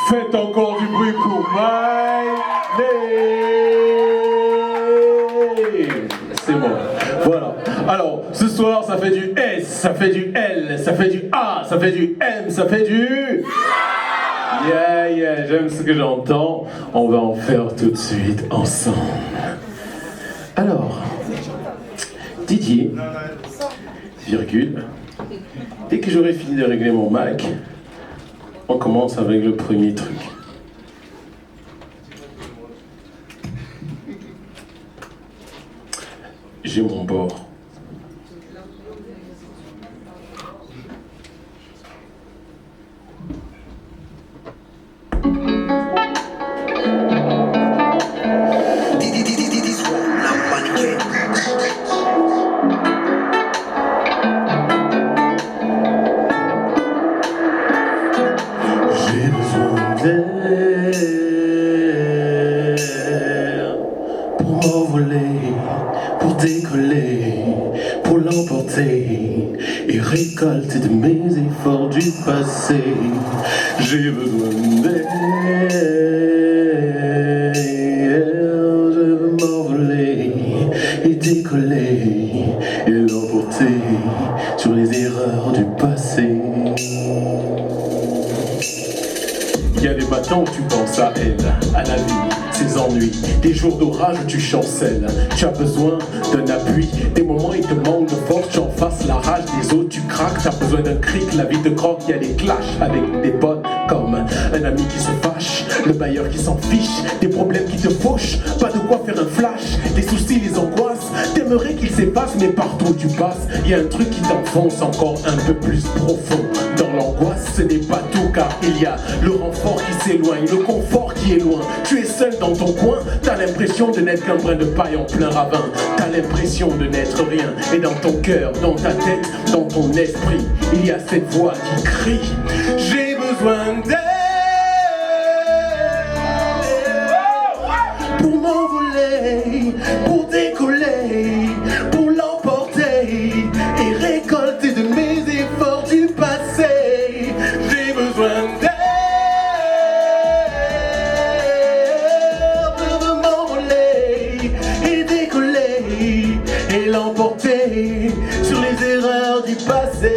Faites encore du bruit pour Miley. C'est bon. Voilà. Alors, ce soir, ça fait du S, ça fait du L, ça fait du A, ça fait du M, ça fait du... Yeah, j'aime ce que j'entends. On va en faire tout de suite ensemble. Alors, Didier, virgule, dès que j'aurai fini de régler mon Mac, on commence avec le premier truc. J'ai mon bord. Pour m'envoler, pour décoller, pour l'emporter et récolter de mes efforts du passé. J'ai besoin d'air, je veux m'envoler et décoller et l'emporter sur les erreurs du passé. Il y a des matins où tu penses à elle, à la vie, ses ennuis, des jours d'orage où tu chancelles. Tu as besoin d'un appui, des moments où il te manque de force, tu en fasses la rage des autres, tu craques, t'as besoin d'un cric, la vie te croque, il y a des clashs avec des potes comme un ami qui se fâche, le bailleur qui s'en fiche, des problèmes qui te fauchent, pas de quoi faire un flash, les soucis, les angoisses, t'aimerais qu'ils s'effacent, mais partout où tu passes, il y a un truc qui t'enfonce encore un peu plus profond. Dans l'angoisse, ce n'est pas tout car il y a le renfort qui s'éloigne, le confort qui est loin. Tu es seul dans ton coin, t'as l'impression de n'être qu'un brin de paille en plein ravin. T'as l'impression de n'être rien, et dans ton cœur, dans ta tête, dans ton esprit, il y a cette voix qui crie: j'ai besoin d'air pour m'envoler, pour décoller, pour l'emporter et récolter de mes efforts du passé. J'ai besoin d'air, je veux m'envoler et décoller et l'emporter sur les erreurs du passé.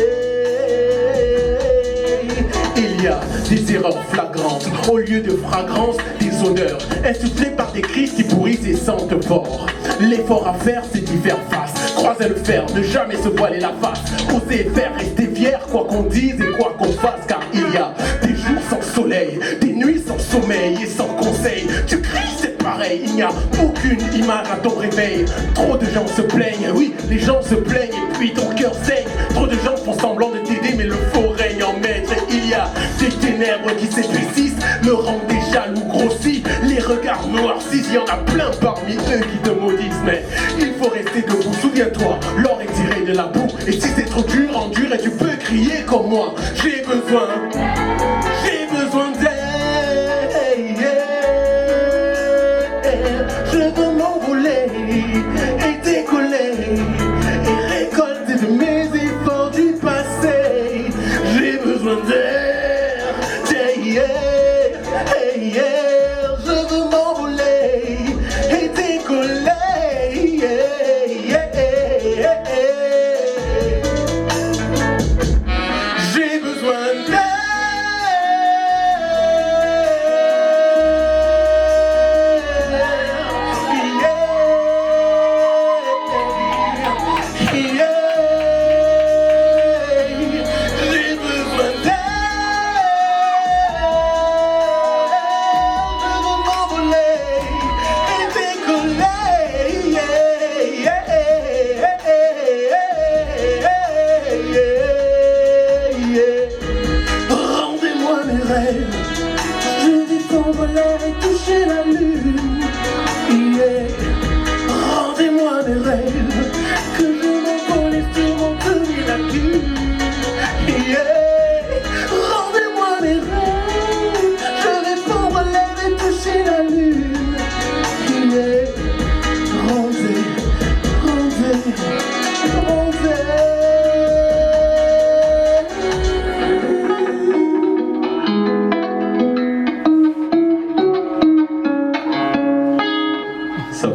Il y a des erreurs flagrantes, au lieu de fragrance, des odeurs insufflées par des crises qui pourrissent et sentent fort. L'effort à faire, c'est d'y faire face, croiser le fer, ne jamais se voiler la face, oser faire, rester fier, quoi qu'on dise et quoi qu'on fasse, car il y a des jours sans soleil, des nuits sans sommeil et sans conseil. Tu cries, c'est pareil, il n'y a aucune image à ton réveil. Trop de gens se plaignent, oui, les gens se plaignent et puis ton cœur saigne. Trop de gens font semblant de t'aider, mais le faux règne en maître. Et il y a des ténèbres qui s'épaississent, le rang des jaloux grossit, les regards noircissent, il y en a plein parmi eux qui te maudissent. Mais il faut rester debout, souviens-toi, l'or est tiré de la boue. Et si c'est trop dur, endure et tu peux crier comme moi. J'ai besoin d'air, je veux m'envoler et décoller et récolter de mes efforts du passé. J'ai besoin d'air, je veux m'envoler et décoller. J'ai besoin d'air,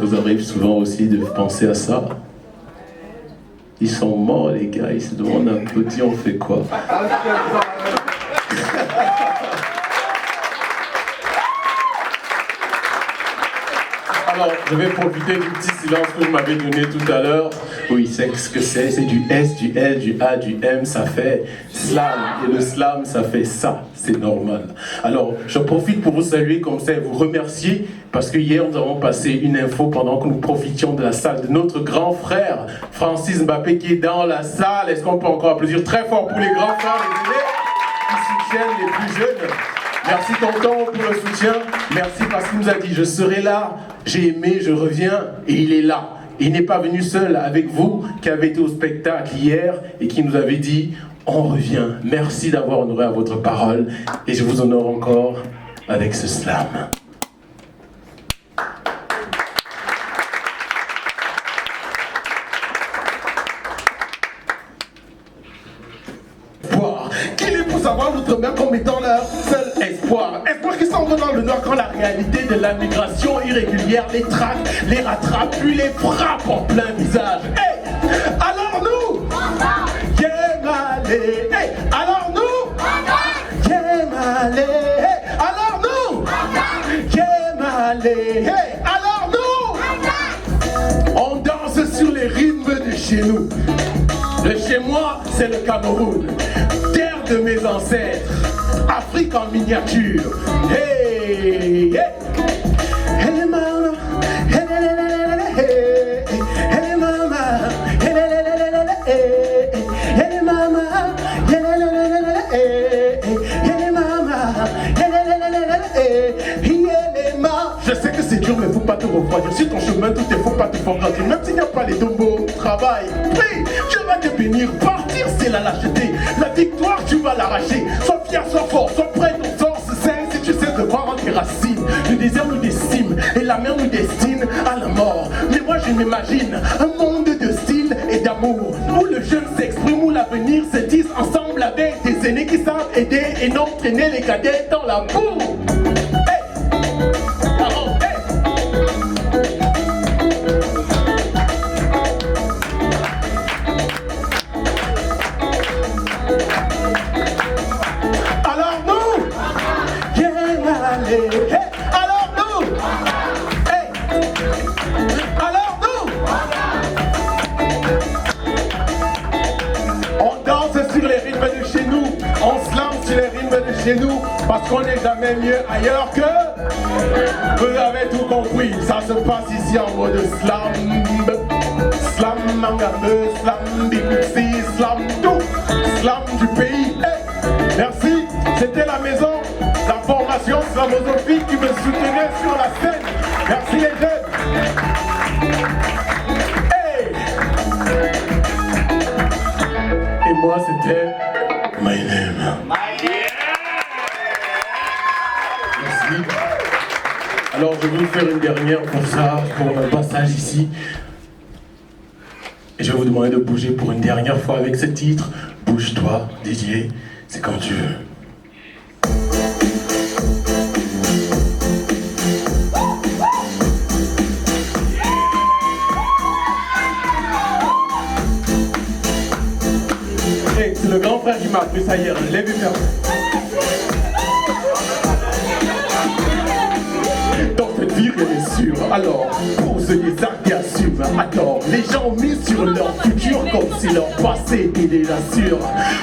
vous arrive souvent aussi de penser à ça? Ils sont morts, les gars, ils se demandent un peu, on fait quoi? Alors, je vais profiter du petit silence que vous m'avez donné tout à l'heure. Oui, c'est ce que c'est du S, du L, du A, du M, ça fait slam. Et le slam, ça fait ça, c'est normal. Alors, je profite pour vous saluer comme ça et vous remercier parce que hier, nous avons passé une info pendant que nous profitions de la salle de notre grand frère, Francis Mbappé, qui est dans la salle. Est-ce qu'on peut encore applaudir très fort pour les grands frères, les aînés qui soutiennent les plus jeunes? Merci tonton pour le soutien, merci parce qu'il nous a dit je serai là, j'ai aimé, je reviens et il est là. Il n'est pas venu seul avec vous qui avez été au spectacle hier et qui nous avait dit on revient. Merci d'avoir honoré à votre parole et je vous honore encore avec ce slam. Qu'il est pour savoir l'outre-mer comme étant leur seul espoir. Espoir qui s'en va dans le noir quand la réalité de la migration irrégulière les traque, les rattrape, puis les frappe en plein visage. Hey, alors nous, Yémalé. Hey, alors nous, Yémalé. Hey, alors nous, Yémalé. Hey, alors nous, on danse sur les rythmes de chez nous. De chez moi, c'est le Cameroun, terre de mes ancêtres, Afrique en miniature. Hey, hey, hey mama, hey, hey, hey mama, hey, hey mama, hey mama, je sais que c'est dur, mais faut pas te refroidir. Sur ton chemin, tout est faut pas te faire grandir. Même s'il n'y a pas les deux mots, travail, prie, Dieu va te bénir. Partir, c'est la lâcheté. La victoire, tu vas l'arracher. Sois fier, sois fort, sois prêt, ton sort se scelle. Si tu sais de croire en tes racines, le désert nous décime et la mer nous destine à la mort. Mais moi, je m'imagine un monde de style et d'amour où le jeune s'exprime, où l'avenir se tisse ensemble avec des aînés qui savent aider et non traîner les cadets dans la boue. Chez nous, parce qu'on n'est jamais mieux ailleurs que... Vous avez tout compris, ça se passe ici en mode slam. Slam mangameux, slam bikuxi, slam tout. Slam du pays. Hey, merci, c'était la maison, la formation slamosophique qui me soutenait sur la scène. Merci les jeunes. Hey. Et moi c'était My Name. Alors je vais vous faire une dernière pour ça, pour mon passage ici. Et je vais vous demander de bouger pour une dernière fois avec ce titre. Bouge-toi, Didier, c'est quand tu veux. Hey, c'est le grand frère qui m'a appris ça hier, lève-moi. Alors, pose les actes et assume. Attends, les gens misent sur leur futur comme si leur passé était déjà sûr.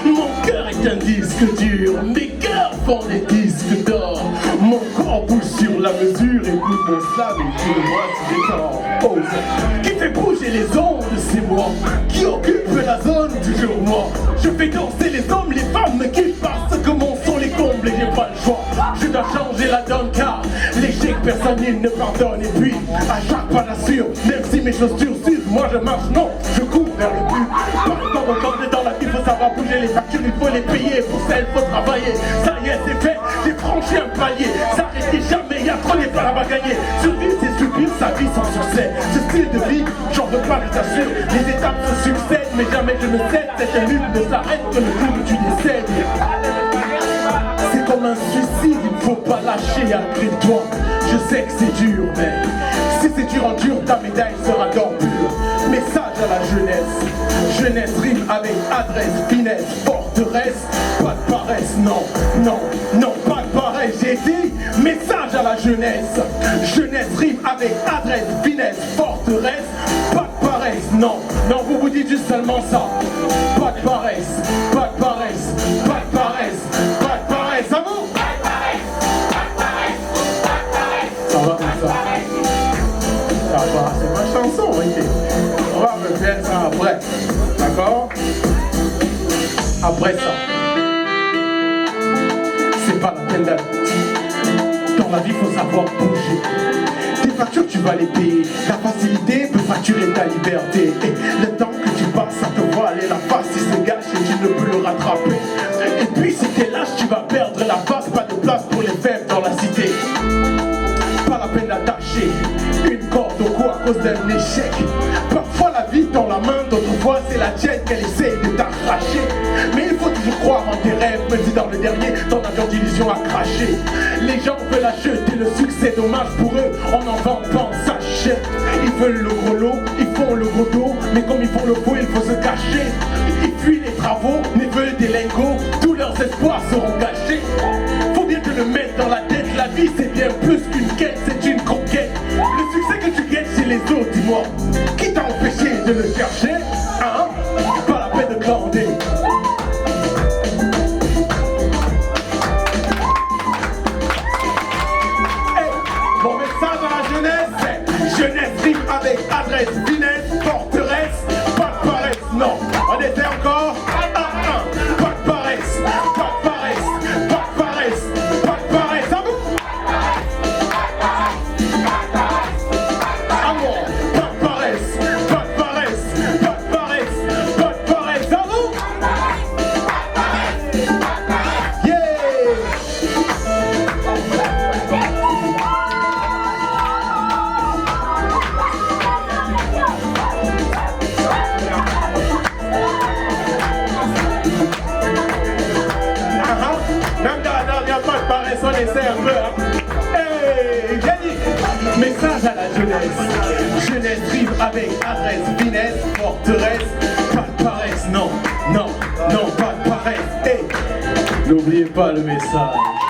Mon cœur est un disque dur, mes cœurs font des disques d'or. Mon corps bouge sur la mesure, écoute mon slam et tout le moi tu décors. Pose, qui fait bouger les ondes, c'est moi. Qui occupe la zone, toujours moi. Je fais danser les hommes, les femmes qui passent que mon son les comble et j'ai pas le choix. Je dois changer la donne car l'échec personne ne pardonne. Et puis à chaque pas d'assure, même si mes chaussures s'usent, moi je marche, non, je cours vers le but. Parfois on tente dans la vie, faut savoir bouger les factures, il faut les payer, pour ça il faut travailler. Ça y est, c'est fait, j'ai franchi un palier. S'arrêter jamais, y'a trop d'épargne à gagner. Survivre c'est subir sa vie sans succès. Ce style de vie, j'en veux pas, je t'assure. Les étapes se succèdent, mais jamais je ne cède. Cette lutte ne s'arrête que le jour où tu décèdes. C'est comme un suicide, il ne faut pas lâcher à toi. Je sais que c'est dur, mais Si c'est dur en dur, ta médaille sera d'or pur. Message à la jeunesse. Jeunesse rime avec adresse, finesse, forteresse. Pas de paresse, non, non, non, pas de paresse. J'ai dit message à la jeunesse. Jeunesse rime avec adresse, finesse, forteresse. Pas de paresse, non, non, vous dites juste seulement ça. Pas de paresse, pas de paresse, pas de paresse, pas de paresse. À vous? Ça va comme ça? Ça va, c'est ma chanson, ok. On va refaire ça après, d'accord? Après ça, c'est pas la peine d'aller. Dans la vie, faut savoir bouger. Tes factures, tu vas les payer. La facilité peut facturer ta liberté. Et le temps que tu passes, ça te voit aller la face. Il se gâche et tu ne peux le rattraper. Et puis, si t'es lâche, tu vas perdre la face. Pas de place pour les faibles dans la cité. Pas la peine d'attacher une corde au cou à cause d'un échec. Parfois la vie tend la main, d'autres fois c'est la tienne qu'elle essaie de t'arracher. Mais il faut toujours croire en tes rêves, même si dans le dernier ton avion d'illusion a craché. Les gens veulent acheter le succès, dommage pour eux, on en vend pas en sachet. Ils veulent le gros lot, ils font le gros dos, mais comme ils font le faux, il faut se cacher. Ils fuient les travaux, mais veulent des lingots, tous leurs espoirs seront gâchés. Faut bien te le mettre dans la tête, la vie c'est bien plus qu'une quête, c'est une conquête. Le succès que tu gagnes chez les autres, dis-moi, qui t'a empêché de le chercher? Hein? Pas la peine de glander. Hey, mon message à la jeunesse, jeunesse rime avec adresse, finesse, forteresse, pas de paresse, non. On essaie encore? Pas de paresse, pas de paresse, pas de paresse, pas de paresse, à vous? Amour, pas de paresse, pas de paresse, pas de paresse, pas de paresse, à vous? Yeah! Même dans la dernière pas de paresse, on essaie un peu, hein? Hey, Yannick! Message à la jeunesse. Jeunesse rime avec adresse, finesse, forteresse. Pas de paresse, non, non, non, pas de paresse. Hey! N'oubliez pas le message.